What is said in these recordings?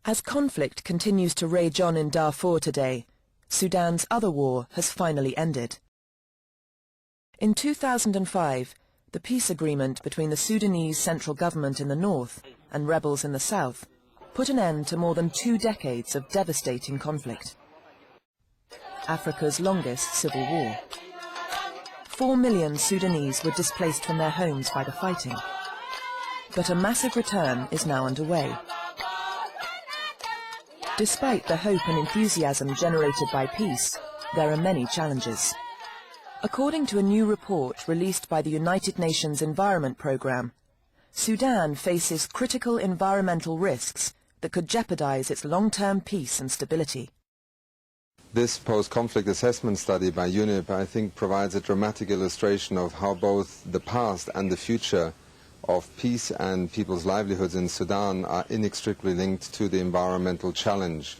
As conflict continues to rage on in Darfur today, Sudan's other war has finally ended. In 2005, the peace agreement between the Sudanese central government in the north and rebels in the south put an end to more than 2 decades of devastating conflict. Africa's longest civil war. 4 million Sudanese were displaced from their homes by the fighting. But a massive return is now underway. Despite the hope and enthusiasm generated by peace, there are many challenges. According to a new report released by the United Nations Environment Programme, Sudan faces critical environmental risks that could jeopardize its long-term peace and stability. This post-conflict assessment study by UNEP, I think, provides a dramatic illustration of how both the past and the future of peace and people's livelihoods in Sudan are inextricably linked to the environmental challenge.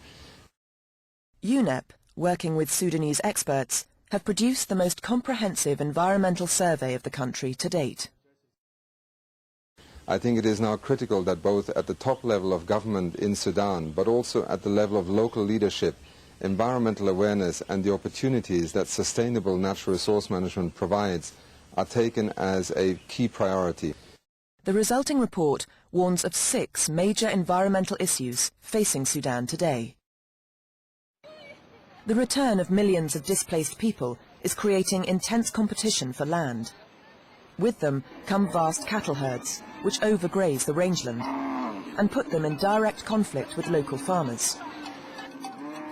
UNEP, working with Sudanese experts, have produced the most comprehensive environmental survey of the country to date. I think it is now critical that both at the top level of government in Sudan, but also at the level of local leadership, environmental awareness and the opportunities that sustainable natural resource management provides are taken as a key priority. The resulting report warns of 6 major environmental issues facing Sudan today. The return of millions of displaced people is creating intense competition for land. With them come vast cattle herds, which overgraze the rangeland and put them in direct conflict with local farmers.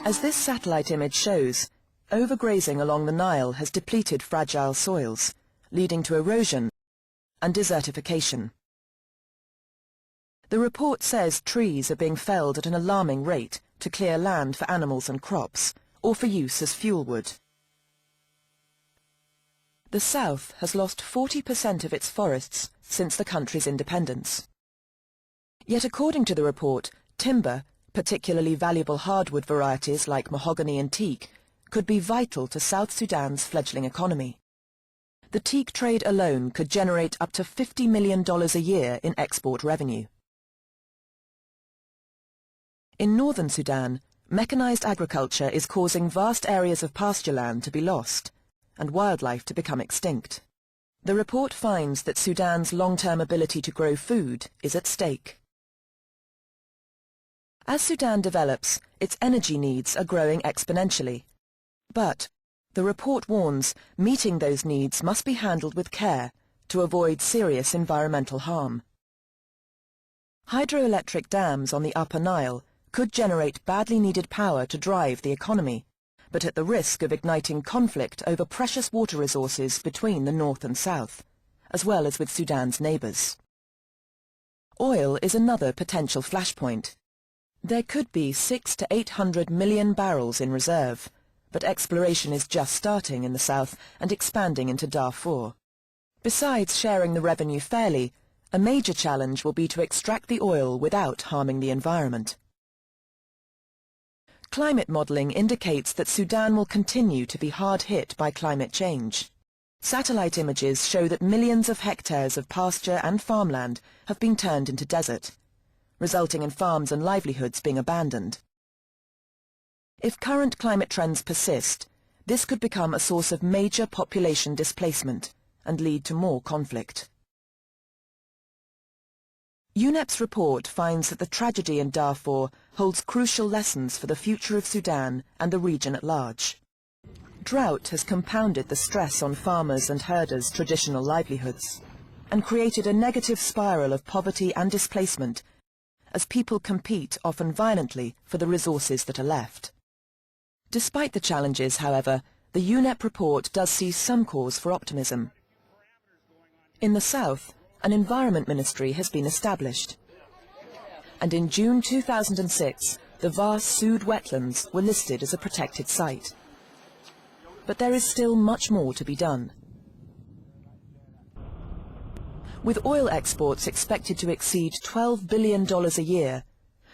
As this satellite image shows, overgrazing along the Nile has depleted fragile soils, leading to erosion and desertification. The report says trees are being felled at an alarming rate to clear land for animals and crops, or for use as fuel wood. The south has lost 40% of its forests since the country's independence. Yet according to the report, timber, particularly valuable hardwood varieties like mahogany and teak, could be vital to South Sudan's fledgling economy. The teak trade alone could generate up to $50 million a year in export revenue. In northern Sudan, mechanized agriculture is causing vast areas of pasture land to be lost and wildlife to become extinct. The report finds that Sudan's long-term ability to grow food is at stake. As Sudan develops, its energy needs are growing exponentially. But, the report warns, meeting those needs must be handled with care to avoid serious environmental harm. Hydroelectric dams on the Upper Nile could generate badly needed power to drive the economy, but at the risk of igniting conflict over precious water resources between the north and south, as well as with Sudan's neighbours. Oil is another potential flashpoint. There could be 600 to 800 million barrels in reserve, but exploration is just starting in the south and expanding into Darfur. Besides sharing the revenue fairly, a major challenge will be to extract the oil without harming the environment. Climate modelling indicates that Sudan will continue to be hard hit by climate change. Satellite images show that millions of hectares of pasture and farmland have been turned into desert, resulting in farms and livelihoods being abandoned. If current climate trends persist, this could become a source of major population displacement and lead to more conflict. UNEP's report finds that the tragedy in Darfur holds crucial lessons for the future of Sudan and the region at large. Drought has compounded the stress on farmers' and herders' traditional livelihoods and created a negative spiral of poverty and displacement as people compete, often violently, for the resources that are left. Despite the challenges, however, the UNEP report does see some cause for optimism. In the south, an environment ministry has been established. And in June 2006, the vast Sud wetlands were listed as a protected site. But there is still much more to be done. With oil exports expected to exceed $12 billion a year,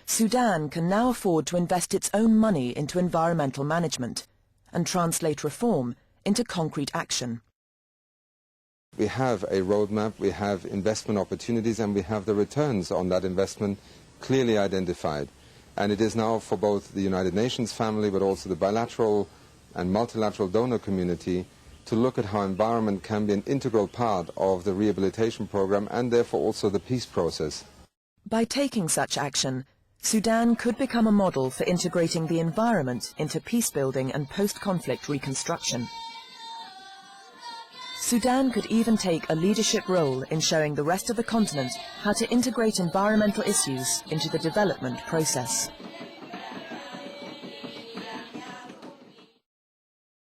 Sudan can now afford to invest its own money into environmental management and translate reform into concrete action. We have a roadmap, we have investment opportunities, and we have the returns on that investment clearly identified. And it is now for both the United Nations family but also the bilateral and multilateral donor community to look at how environment can be an integral part of the rehabilitation program and therefore also the peace process. By taking such action, Sudan could become a model for integrating the environment into peace-building and post-conflict reconstruction. Sudan could even take a leadership role in showing the rest of the continent how to integrate environmental issues into the development process.